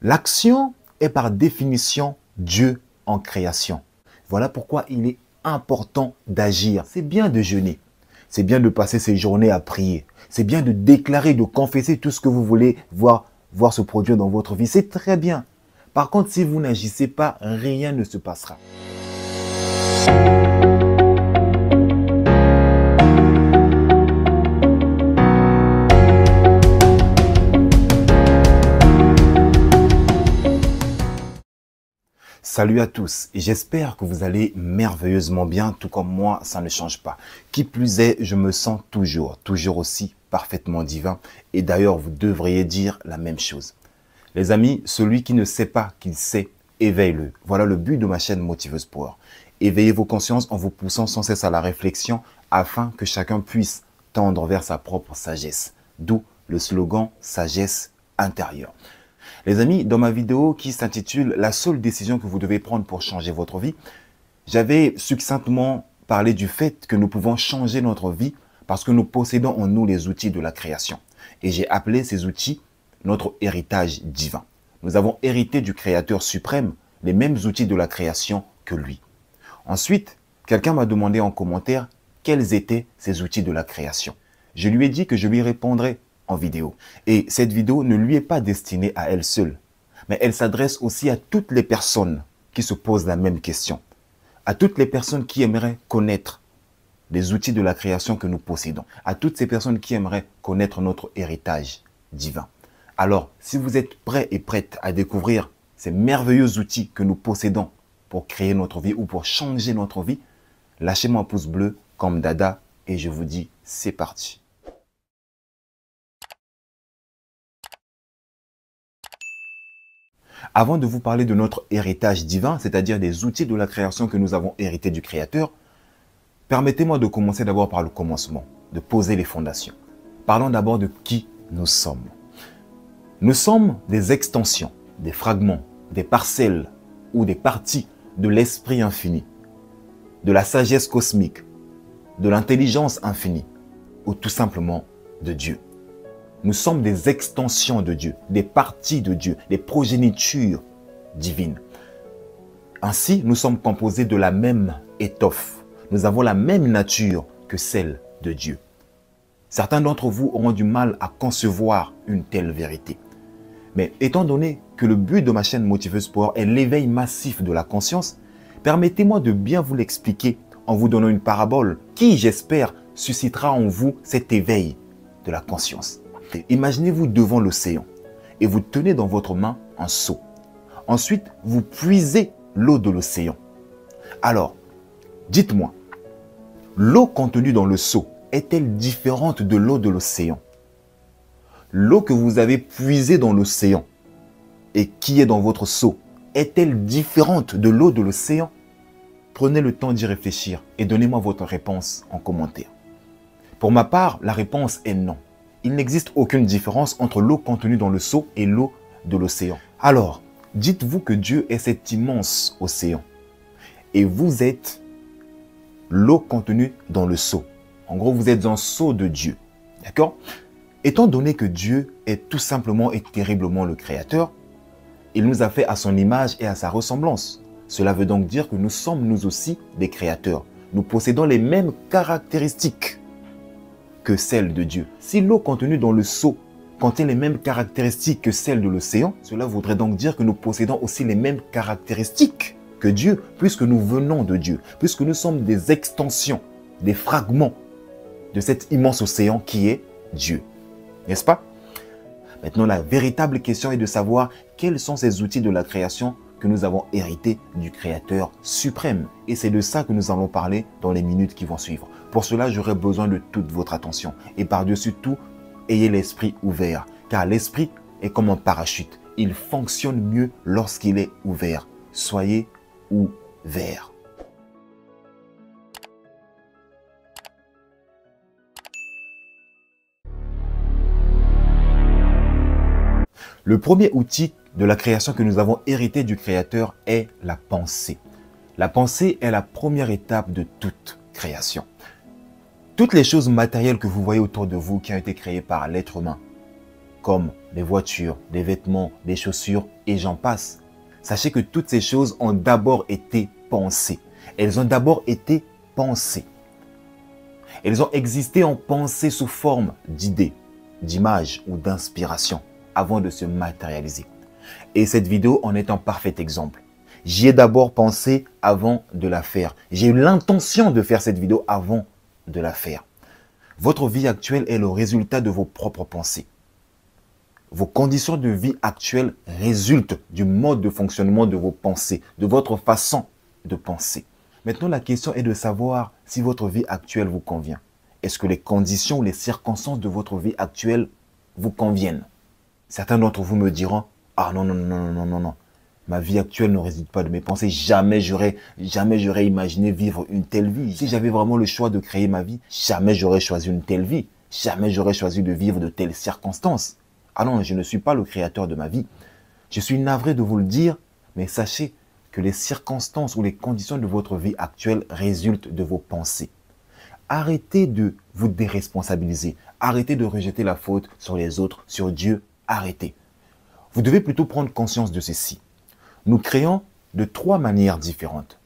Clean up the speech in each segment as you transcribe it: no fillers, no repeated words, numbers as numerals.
L'action est par définition Dieu en création. Voilà pourquoi il est important d'agir. C'est bien de jeûner. C'est bien de passer ses journées à prier. C'est bien de déclarer, de confesser tout ce que vous voulez voir se produire dans votre vie. C'est très bien. Par contre, si vous n'agissez pas, rien ne se passera. Salut à tous et j'espère que vous allez merveilleusement bien, tout comme moi, ça ne change pas. Qui plus est, je me sens toujours aussi parfaitement divin et d'ailleurs vous devriez dire la même chose. Les amis, celui qui ne sait pas qu'il sait, éveille-le. Voilà le but de ma chaîne Motiveuse Power. Éveillez vos consciences en vous poussant sans cesse à la réflexion afin que chacun puisse tendre vers sa propre sagesse. D'où le slogan « Sagesse intérieure ». Les amis, dans ma vidéo qui s'intitule « La seule décision que vous devez prendre pour changer votre vie », j'avais succinctement parlé du fait que nous pouvons changer notre vie parce que nous possédons en nous les outils de la création. Et j'ai appelé ces outils notre héritage divin. Nous avons hérité du Créateur suprême les mêmes outils de la création que lui. Ensuite, quelqu'un m'a demandé en commentaire quels étaient ces outils de la création. Je lui ai dit que je lui répondrais en vidéo. Et cette vidéo ne lui est pas destinée à elle seule, mais elle s'adresse aussi à toutes les personnes qui se posent la même question, à toutes les personnes qui aimeraient connaître les outils de la création que nous possédons, à toutes ces personnes qui aimeraient connaître notre héritage divin. Alors, si vous êtes prêts et prêtes à découvrir ces merveilleux outils que nous possédons pour créer notre vie ou pour changer notre vie, lâchez-moi un pouce bleu comme Dada et je vous dis c'est parti. Avant de vous parler de notre héritage divin, c'est-à-dire des outils de la création que nous avons hérités du Créateur, permettez-moi de commencer d'abord par le commencement, de poser les fondations. Parlons d'abord de qui nous sommes. Nous sommes des extensions, des fragments, des parcelles ou des parties de l'esprit infini, de la sagesse cosmique, de l'intelligence infinie ou tout simplement de Dieu. Nous sommes des extensions de Dieu, des parties de Dieu, des progénitures divines. Ainsi, nous sommes composés de la même étoffe. Nous avons la même nature que celle de Dieu. Certains d'entre vous auront du mal à concevoir une telle vérité. Mais étant donné que le but de ma chaîne Motiveuse Power est l'éveil massif de la conscience, permettez-moi de bien vous l'expliquer en vous donnant une parabole qui, j'espère, suscitera en vous cet éveil de la conscience. Imaginez-vous devant l'océan et vous tenez dans votre main un seau. Ensuite, vous puisez l'eau de l'océan. Alors, dites-moi, l'eau contenue dans le seau est-elle différente de l'eau de l'océan? L'eau que vous avez puisée dans l'océan et qui est dans votre seau est-elle différente de l'eau de l'océan? Prenez le temps d'y réfléchir et donnez-moi votre réponse en commentaire. Pour ma part, la réponse est non. Il n'existe aucune différence entre l'eau contenue dans le seau et l'eau de l'océan. Alors, dites-vous que Dieu est cet immense océan et vous êtes l'eau contenue dans le seau. En gros, vous êtes un seau de Dieu. D'accord? Étant donné que Dieu est tout simplement et terriblement le Créateur, il nous a fait à son image et à sa ressemblance. Cela veut donc dire que nous sommes nous aussi des créateurs. Nous possédons les mêmes caractéristiques que celles de Dieu. Si l'eau contenue dans le seau contient les mêmes caractéristiques que celles de l'océan, cela voudrait donc dire que nous possédons aussi les mêmes caractéristiques que Dieu, puisque nous venons de Dieu, puisque nous sommes des extensions, des fragments de cet immense océan qui est Dieu. N'est-ce pas? Maintenant, la véritable question est de savoir quels sont ces outils de la création que nous avons hérités du Créateur suprême. Et c'est de ça que nous allons parler dans les minutes qui vont suivre. Pour cela, j'aurai besoin de toute votre attention. Et par-dessus tout, ayez l'esprit ouvert. Car l'esprit est comme un parachute. Il fonctionne mieux lorsqu'il est ouvert. Soyez ouverts. Le premier outil de la création que nous avons hérité du Créateur est la pensée. La pensée est la première étape de toute création. Toutes les choses matérielles que vous voyez autour de vous qui ont été créées par l'être humain comme des voitures, des vêtements, des chaussures et j'en passe. Sachez que toutes ces choses ont d'abord été pensées. Elles ont d'abord été pensées. Elles ont existé en pensée sous forme d'idées, d'images ou d'inspiration avant de se matérialiser. Et cette vidéo en est un parfait exemple. J'y ai d'abord pensé avant de la faire. J'ai eu l'intention de faire cette vidéo avant de la faire. Votre vie actuelle est le résultat de vos propres pensées. Vos conditions de vie actuelles résultent du mode de fonctionnement de vos pensées, de votre façon de penser. Maintenant, la question est de savoir si votre vie actuelle vous convient. Est-ce que les conditions ou les circonstances de votre vie actuelle vous conviennent? Certains d'entre vous me diront « Ah non, non, non, non, non, non. Ma vie actuelle ne résulte pas de mes pensées. Jamais j'aurais imaginé vivre une telle vie. Si j'avais vraiment le choix de créer ma vie, jamais j'aurais choisi une telle vie. Jamais j'aurais choisi de vivre de telles circonstances. Ah non, je ne suis pas le créateur de ma vie. Je suis navré de vous le dire, mais sachez que les circonstances ou les conditions de votre vie actuelle résultent de vos pensées. Arrêtez de vous déresponsabiliser. Arrêtez de rejeter la faute sur les autres, sur Dieu. Arrêtez. Vous devez plutôt prendre conscience de ceci. Nous créons de trois manières différentes.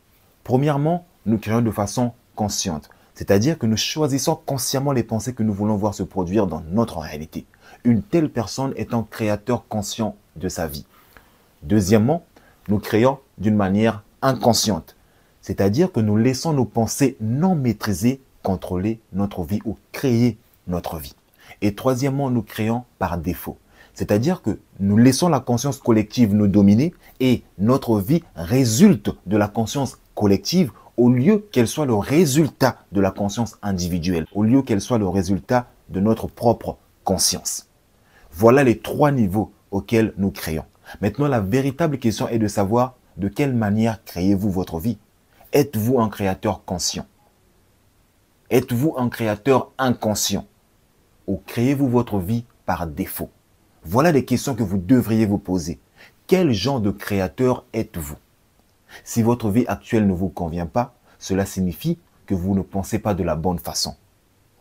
Premièrement, nous créons de façon consciente. C'est-à-dire que nous choisissons consciemment les pensées que nous voulons voir se produire dans notre réalité. Une telle personne est un créateur conscient de sa vie. Deuxièmement, nous créons d'une manière inconsciente. C'est-à-dire que nous laissons nos pensées non maîtrisées contrôler notre vie ou créer notre vie. Et troisièmement, nous créons par défaut. C'est-à-dire que nous laissons la conscience collective nous dominer et notre vie résulte de la conscience collective au lieu qu'elle soit le résultat de la conscience individuelle, au lieu qu'elle soit le résultat de notre propre conscience. Voilà les trois niveaux auxquels nous créons. Maintenant, la véritable question est de savoir de quelle manière créez-vous votre vie. Êtes-vous un créateur conscient? Êtes-vous un créateur inconscient? Ou créez-vous votre vie par défaut? Voilà les questions que vous devriez vous poser. Quel genre de créateur êtes-vous? Si votre vie actuelle ne vous convient pas, cela signifie que vous ne pensez pas de la bonne façon.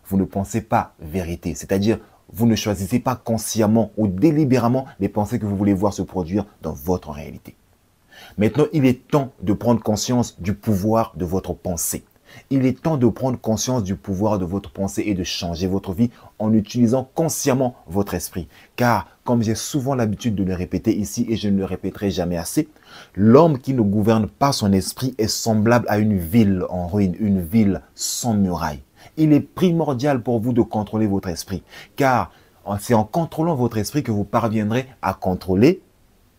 Vous ne pensez pas vérité, c'est-à-dire vous ne choisissez pas consciemment ou délibérément les pensées que vous voulez voir se produire dans votre réalité. Maintenant, il est temps de prendre conscience du pouvoir de votre pensée. Il est temps de prendre conscience du pouvoir de votre pensée et de changer votre vie en utilisant consciemment votre esprit. Car, comme j'ai souvent l'habitude de le répéter ici et je ne le répéterai jamais assez, l'homme qui ne gouverne pas son esprit est semblable à une ville en ruine, une ville sans murailles. Il est primordial pour vous de contrôler votre esprit, car c'est en contrôlant votre esprit que vous parviendrez à contrôler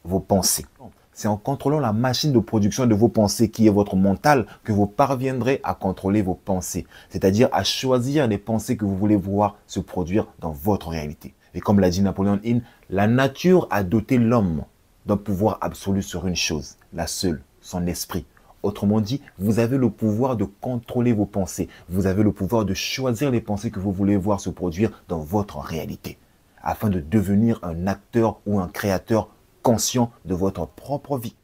vos pensées. C'est en contrôlant la machine de production de vos pensées qui est votre mental que vous parviendrez à contrôler vos pensées. C'est-à-dire à choisir les pensées que vous voulez voir se produire dans votre réalité. Et comme l'a dit Napoléon Hill, la nature a doté l'homme d'un pouvoir absolu sur une chose, la seule, son esprit. Autrement dit, vous avez le pouvoir de contrôler vos pensées. Vous avez le pouvoir de choisir les pensées que vous voulez voir se produire dans votre réalité. Afin de devenir un acteur ou un créateur conscient de votre propre vie.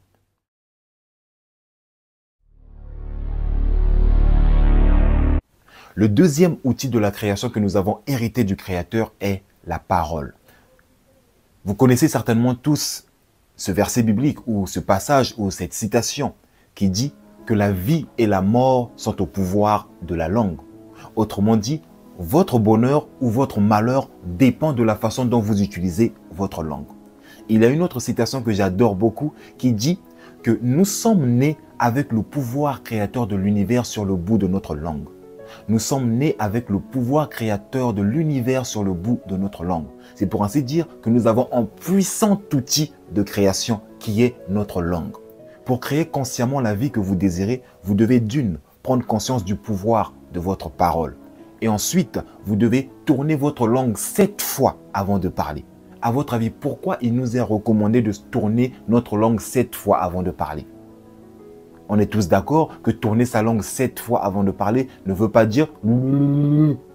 Le deuxième outil de la création que nous avons hérité du Créateur est la parole. Vous connaissez certainement tous ce verset biblique ou ce passage ou cette citation qui dit que la vie et la mort sont au pouvoir de la langue. Autrement dit, votre bonheur ou votre malheur dépend de la façon dont vous utilisez votre langue. Il y a une autre citation que j'adore beaucoup qui dit que nous sommes nés avec le pouvoir créateur de l'univers sur le bout de notre langue. Nous sommes nés avec le pouvoir créateur de l'univers sur le bout de notre langue. C'est pour ainsi dire que nous avons un puissant outil de création qui est notre langue. Pour créer consciemment la vie que vous désirez, vous devez d'une, prendre conscience du pouvoir de votre parole. Et ensuite, vous devez tourner votre langue 7 fois avant de parler. À votre avis, pourquoi il nous est recommandé de tourner notre langue 7 fois avant de parler? On est tous d'accord que tourner sa langue 7 fois avant de parler ne veut pas dire «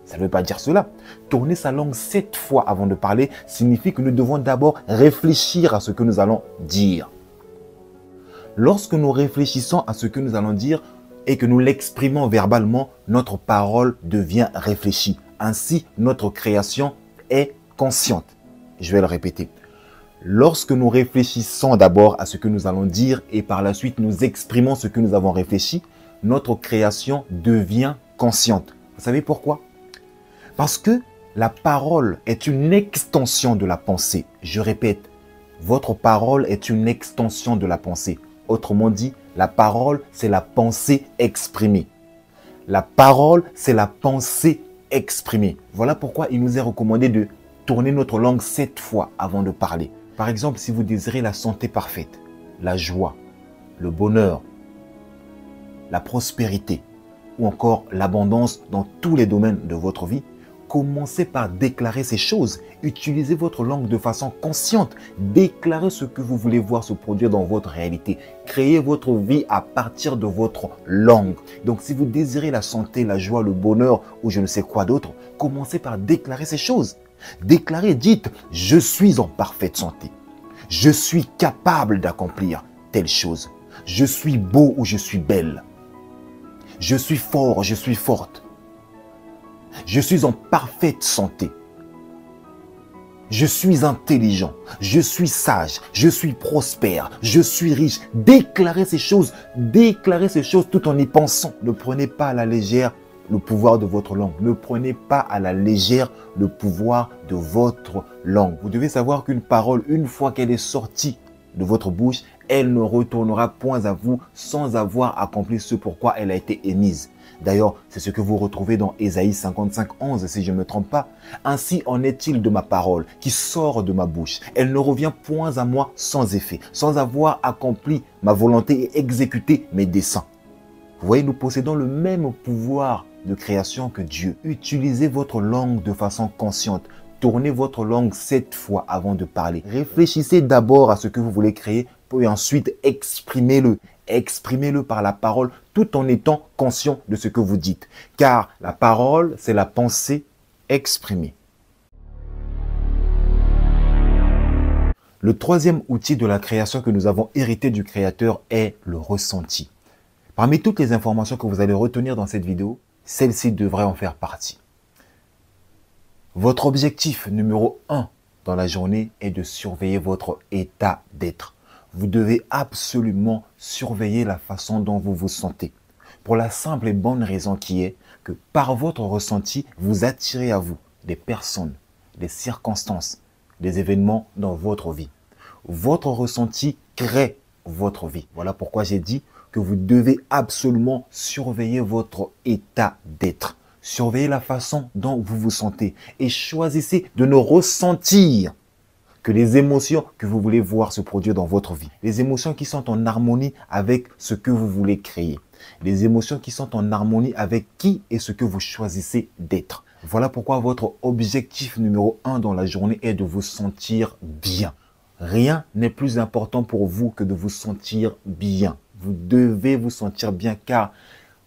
ça ne veut pas dire cela. Tourner sa langue 7 fois avant de parler signifie que nous devons d'abord réfléchir à ce que nous allons dire. Lorsque nous réfléchissons à ce que nous allons dire et que nous l'exprimons verbalement, notre parole devient réfléchie. Ainsi, notre création est consciente. Je vais le répéter. Lorsque nous réfléchissons d'abord à ce que nous allons dire et par la suite nous exprimons ce que nous avons réfléchi, notre création devient consciente. Vous savez pourquoi? Parce que la parole est une extension de la pensée. Je répète, votre parole est une extension de la pensée. Autrement dit, la parole, c'est la pensée exprimée. La parole, c'est la pensée exprimée. Voilà pourquoi il nous est recommandé de tourner notre langue 7 fois avant de parler. Par exemple, si vous désirez la santé parfaite, la joie, le bonheur, la prospérité ou encore l'abondance dans tous les domaines de votre vie, commencez par déclarer ces choses. Utilisez votre langue de façon consciente. Déclarez ce que vous voulez voir se produire dans votre réalité. Créez votre vie à partir de votre langue. Donc, si vous désirez la santé, la joie, le bonheur ou je ne sais quoi d'autre, commencez par déclarer ces choses. Déclarez, dites, je suis en parfaite santé. Je suis capable d'accomplir telle chose. Je suis beau ou je suis belle. Je suis fort, je suis forte. Je suis en parfaite santé. Je suis intelligent. Je suis sage. Je suis prospère. Je suis riche. Déclarez ces choses tout en y pensant. Ne prenez pas à la légère le pouvoir de votre langue. Ne prenez pas à la légère le pouvoir de votre langue. Vous devez savoir qu'une parole, une fois qu'elle est sortie de votre bouche, elle ne retournera point à vous sans avoir accompli ce pourquoi elle a été émise. D'ailleurs, c'est ce que vous retrouvez dans Ésaïe 55, 11, si je ne me trompe pas. Ainsi en est-il de ma parole qui sort de ma bouche. Elle ne revient point à moi sans effet, sans avoir accompli ma volonté et exécuté mes desseins. Vous voyez, nous possédons le même pouvoir de création que Dieu. Utilisez votre langue de façon consciente. Tournez votre langue 7 fois avant de parler. Réfléchissez d'abord à ce que vous voulez créer, puis ensuite exprimez-le. Exprimez-le par la parole tout en étant conscient de ce que vous dites. Car la parole, c'est la pensée exprimée. Le troisième outil de la création que nous avons hérité du Créateur est le ressenti. Parmi toutes les informations que vous allez retenir dans cette vidéo, celle-ci devrait en faire partie. Votre objectif numéro 1 dans la journée est de surveiller votre état d'être. Vous devez absolument surveiller la façon dont vous vous sentez. Pour la simple et bonne raison qui est que par votre ressenti, vous attirez à vous des personnes, des circonstances, des événements dans votre vie. Votre ressenti crée votre vie. Voilà pourquoi j'ai dit que vous devez absolument surveiller votre état d'être. Surveillez la façon dont vous vous sentez et choisissez de ne ressentir que les émotions que vous voulez voir se produire dans votre vie. Les émotions qui sont en harmonie avec ce que vous voulez créer. Les émotions qui sont en harmonie avec qui et ce que vous choisissez d'être. Voilà pourquoi votre objectif numéro 1 dans la journée est de vous sentir bien. Rien n'est plus important pour vous que de vous sentir bien. Vous devez vous sentir bien car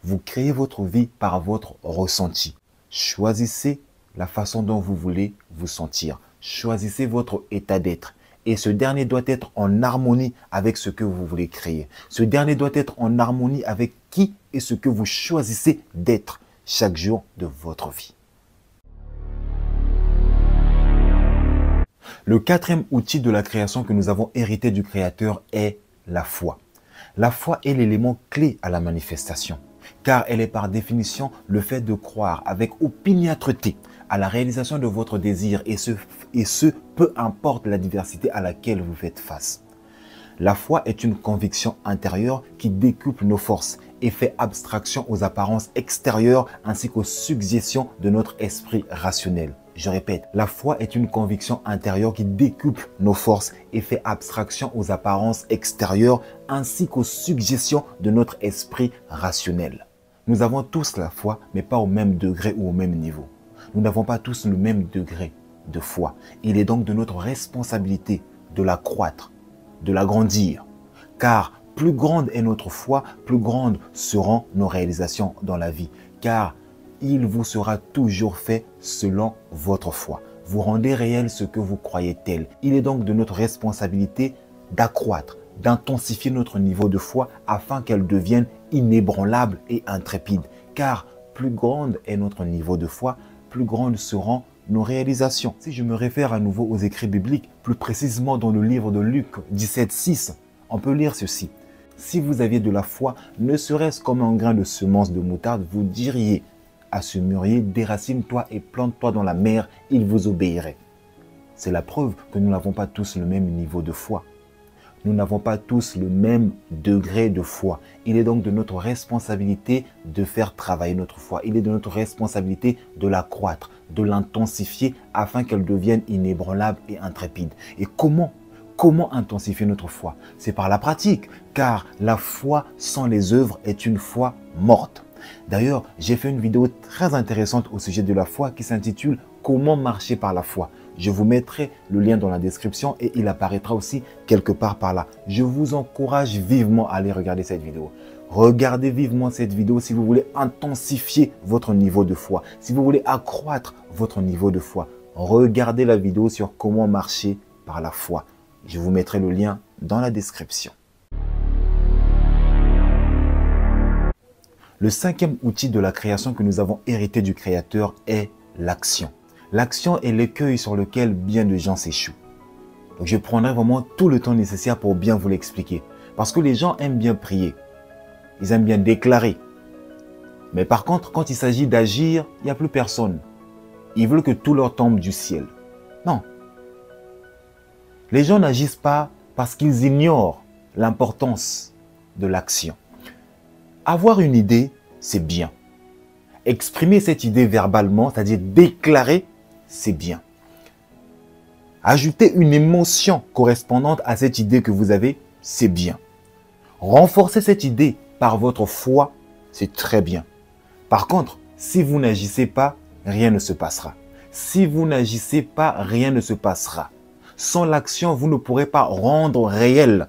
vous créez votre vie par votre ressenti. Choisissez la façon dont vous voulez vous sentir. Choisissez votre état d'être. Et ce dernier doit être en harmonie avec ce que vous voulez créer. Ce dernier doit être en harmonie avec qui et ce que vous choisissez d'être chaque jour de votre vie. Le quatrième outil de la création que nous avons hérité du Créateur est la foi. La foi est l'élément clé à la manifestation, car elle est par définition le fait de croire avec opiniâtreté à la réalisation de votre désir et ce peu importe la diversité à laquelle vous faites face. La foi est une conviction intérieure qui décuple nos forces et fait abstraction aux apparences extérieures ainsi qu'aux suggestions de notre esprit rationnel. Je répète, la foi est une conviction intérieure qui décuple nos forces et fait abstraction aux apparences extérieures ainsi qu'aux suggestions de notre esprit rationnel. Nous avons tous la foi, mais pas au même degré ou au même niveau. Nous n'avons pas tous le même degré de foi. Il est donc de notre responsabilité de la croître, de l'agrandir. Car plus grande est notre foi, plus grandes seront nos réalisations dans la vie. Car il vous sera toujours fait selon votre foi. Vous rendez réel ce que vous croyez tel. Il est donc de notre responsabilité d'accroître, d'intensifier notre niveau de foi afin qu'elle devienne inébranlable et intrépide. Car plus grande est notre niveau de foi, plus grandes seront nos réalisations. Si je me réfère à nouveau aux écrits bibliques, plus précisément dans le livre de Luc 17,6, on peut lire ceci. Si vous aviez de la foi, ne serait-ce comme un grain de semence de moutarde, vous diriez à ce mûrier, déracine-toi et plante-toi dans la mer, il vous obéirait. C'est la preuve que nous n'avons pas tous le même niveau de foi. Nous n'avons pas tous le même degré de foi. Il est donc de notre responsabilité de faire travailler notre foi. Il est de notre responsabilité de l'accroître, de l'intensifier afin qu'elle devienne inébranlable et intrépide. Et comment intensifier notre foi? C'est par la pratique, car la foi sans les œuvres est une foi morte. D'ailleurs, j'ai fait une vidéo très intéressante au sujet de la foi qui s'intitule « Comment marcher par la foi ». Je vous mettrai le lien dans la description et il apparaîtra aussi quelque part par là. Je vous encourage vivement à aller regarder cette vidéo. Regardez vivement cette vidéo si vous voulez intensifier votre niveau de foi, si vous voulez accroître votre niveau de foi. Regardez la vidéo sur comment marcher par la foi. Je vous mettrai le lien dans la description. Le cinquième outil de la création que nous avons hérité du Créateur est l'action. L'action est l'écueil sur lequel bien de gens s'échouent. Donc je prendrai vraiment tout le temps nécessaire pour bien vous l'expliquer. Parce que les gens aiment bien prier. Ils aiment bien déclarer. Mais par contre, quand il s'agit d'agir, il n'y a plus personne. Ils veulent que tout leur tombe du ciel. Non. Les gens n'agissent pas parce qu'ils ignorent l'importance de l'action. Avoir une idée, c'est bien. Exprimer cette idée verbalement, c'est-à-dire déclarer, c'est bien. Ajouter une émotion correspondante à cette idée que vous avez, c'est bien. Renforcer cette idée par votre foi, c'est très bien. Par contre, si vous n'agissez pas, rien ne se passera. Si vous n'agissez pas, rien ne se passera. Sans l'action, vous ne pourrez pas rendre réelle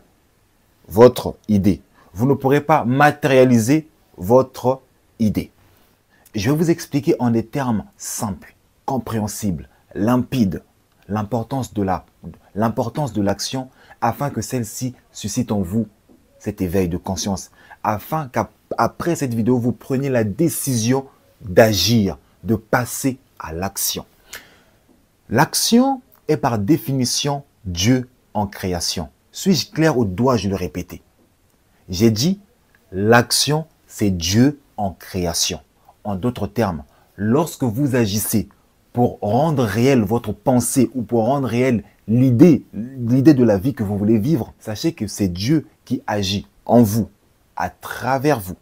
votre idée. Vous ne pourrez pas matérialiser votre idée. Je vais vous expliquer en des termes simples, compréhensibles, limpides, l'importance de l'action afin que celle-ci suscite en vous cet éveil de conscience, afin qu'après cette vidéo, vous preniez la décision d'agir, de passer à l'action. L'action est par définition Dieu en création. Suis-je clair ou dois-je le répéter? J'ai dit, l'action, c'est Dieu en création. En d'autres termes, lorsque vous agissez pour rendre réelle votre pensée ou pour rendre réelle l'idée de la vie que vous voulez vivre, sachez que c'est Dieu qui agit en vous, à travers vous,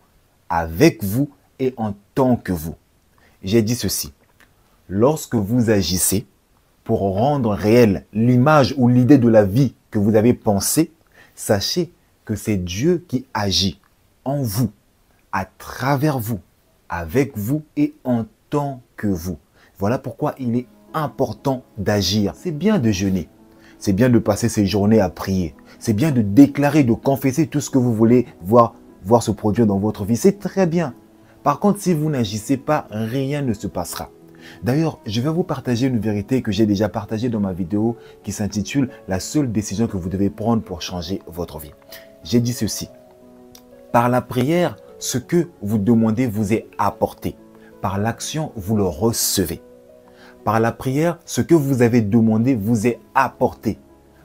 avec vous et en tant que vous. J'ai dit ceci, lorsque vous agissez pour rendre réelle l'image ou l'idée de la vie que vous avez pensée, sachez que c'est Dieu qui agit en vous, à travers vous, avec vous et en tant que vous. Voilà pourquoi il est important d'agir. C'est bien de jeûner. C'est bien de passer ses journées à prier. C'est bien de déclarer, de confesser tout ce que vous voulez voir se produire dans votre vie. C'est très bien. Par contre, si vous n'agissez pas, rien ne se passera. D'ailleurs, je vais vous partager une vérité que j'ai déjà partagée dans ma vidéo qui s'intitule « La seule décision que vous devez prendre pour changer votre vie ». J'ai dit ceci. Par la prière, ce que vous demandez vous est apporté. Par l'action, vous le recevez. Par la prière, ce que vous avez demandé vous est apporté.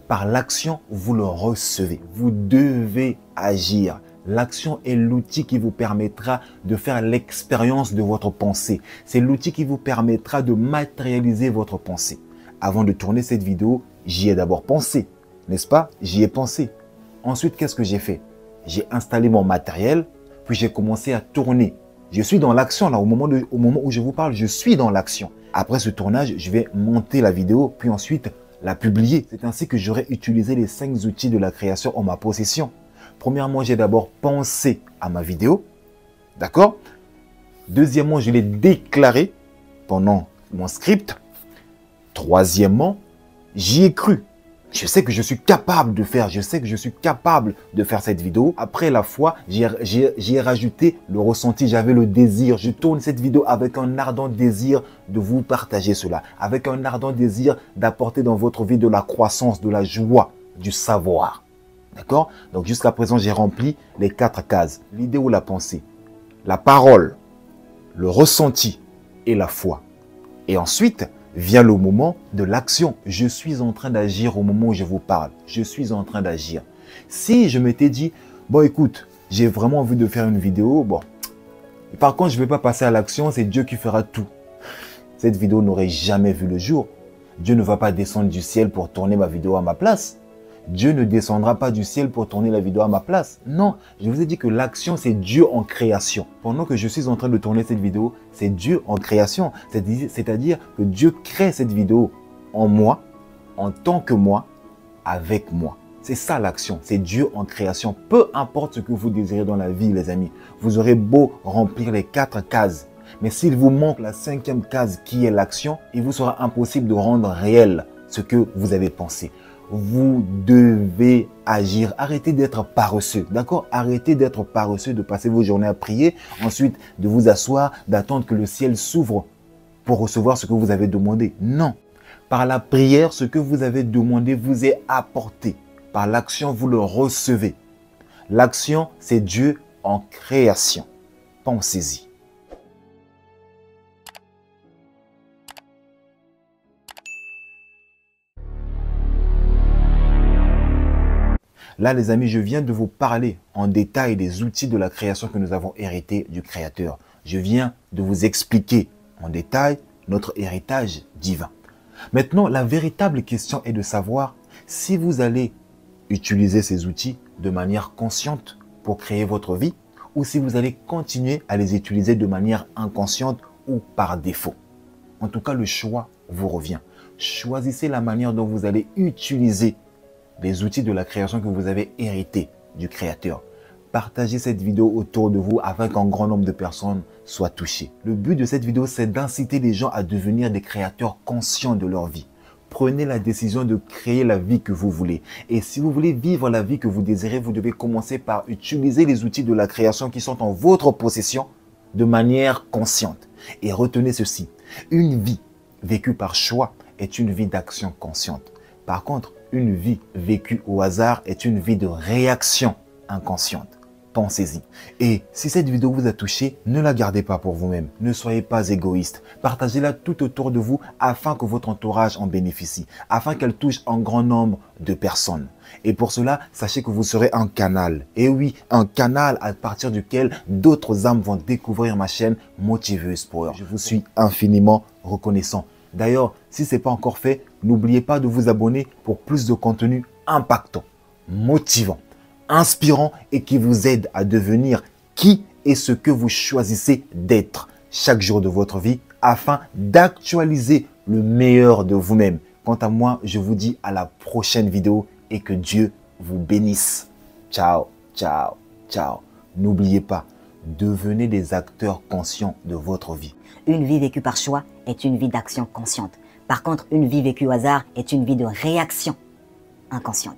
Par l'action, vous le recevez. Vous devez agir. L'action est l'outil qui vous permettra de faire l'expérience de votre pensée. C'est l'outil qui vous permettra de matérialiser votre pensée. Avant de tourner cette vidéo, j'y ai d'abord pensé. N'est-ce pas? J'y ai pensé. Ensuite, qu'est-ce que j'ai fait? J'ai installé mon matériel, puis j'ai commencé à tourner. Je suis dans l'action là, au moment où je vous parle, je suis dans l'action. Après ce tournage, je vais monter la vidéo, puis ensuite la publier. C'est ainsi que j'aurai utilisé les 5 outils de la création en ma possession. Premièrement, j'ai d'abord pensé à ma vidéo. D'accord? Deuxièmement, je l'ai déclaré pendant mon script. Troisièmement, j'y ai cru. Je sais que je suis capable de faire, cette vidéo. Après la foi, j'y ai rajouté le ressenti, j'avais le désir. Je tourne cette vidéo avec un ardent désir de vous partager cela. Avec un ardent désir d'apporter dans votre vie de la croissance, de la joie, du savoir. D'accord? Donc jusqu'à présent, j'ai rempli les 4 cases. L'idée ou la pensée, la parole, le ressenti et la foi. Et ensuite, vient le moment de l'action. Je suis en train d'agir au moment où je vous parle. Je suis en train d'agir. Si je m'étais dit, bon écoute, j'ai vraiment envie de faire une vidéo, bon, par contre je ne vais pas passer à l'action, c'est Dieu qui fera tout. Cette vidéo n'aurait jamais vu le jour. Dieu ne va pas descendre du ciel pour tourner ma vidéo à ma place. Dieu ne descendra pas du ciel pour tourner la vidéo à ma place. Non, je vous ai dit que l'action, c'est Dieu en création. Pendant que je suis en train de tourner cette vidéo, c'est Dieu en création. C'est-à-dire que Dieu crée cette vidéo en moi, en tant que moi, avec moi. C'est ça l'action, c'est Dieu en création. Peu importe ce que vous désirez dans la vie, les amis. Vous aurez beau remplir les 4 cases. Mais s'il vous manque la 5e case qui est l'action, il vous sera impossible de rendre réel ce que vous avez pensé. Vous devez agir. Arrêtez d'être paresseux, d'accord? Arrêtez d'être paresseux, de passer vos journées à prier, ensuite de vous asseoir, d'attendre que le ciel s'ouvre pour recevoir ce que vous avez demandé. Non. Par la prière, ce que vous avez demandé vous est apporté. Par l'action, vous le recevez. L'action, c'est Dieu en création. Pensez-y. Là, les amis, je viens de vous parler en détail des outils de la création que nous avons hérités du Créateur. Je viens de vous expliquer en détail notre héritage divin. Maintenant, la véritable question est de savoir si vous allez utiliser ces outils de manière consciente pour créer votre vie ou si vous allez continuer à les utiliser de manière inconsciente ou par défaut. En tout cas, le choix vous revient. Choisissez la manière dont vous allez utiliser les outils de la création que vous avez hérités du Créateur. Partagez cette vidéo autour de vous afin qu'un grand nombre de personnes soient touchées. Le but de cette vidéo, c'est d'inciter les gens à devenir des créateurs conscients de leur vie. Prenez la décision de créer la vie que vous voulez. Et si vous voulez vivre la vie que vous désirez, vous devez commencer par utiliser les outils de la création qui sont en votre possession de manière consciente. Et retenez ceci, une vie vécue par choix est une vie d'action consciente. Par contre, une vie vécue au hasard est une vie de réaction inconsciente. Pensez-y. Et si cette vidéo vous a touché, ne la gardez pas pour vous-même. Ne soyez pas égoïste. Partagez-la tout autour de vous afin que votre entourage en bénéficie, afin qu'elle touche un grand nombre de personnes. Et pour cela, sachez que vous serez un canal. Et oui, un canal à partir duquel d'autres âmes vont découvrir ma chaîne Motiveuse Power. Je vous suis infiniment reconnaissant. D'ailleurs, si ce n'est pas encore fait, n'oubliez pas de vous abonner pour plus de contenu impactant, motivant, inspirant et qui vous aide à devenir qui et ce que vous choisissez d'être chaque jour de votre vie afin d'actualiser le meilleur de vous-même. Quant à moi, je vous dis à la prochaine vidéo et que Dieu vous bénisse. Ciao, ciao, ciao. N'oubliez pas, devenez des acteurs conscients de votre vie. Une vie vécue par choix est une vie d'action consciente. Par contre, une vie vécue au hasard est une vie de réaction inconsciente.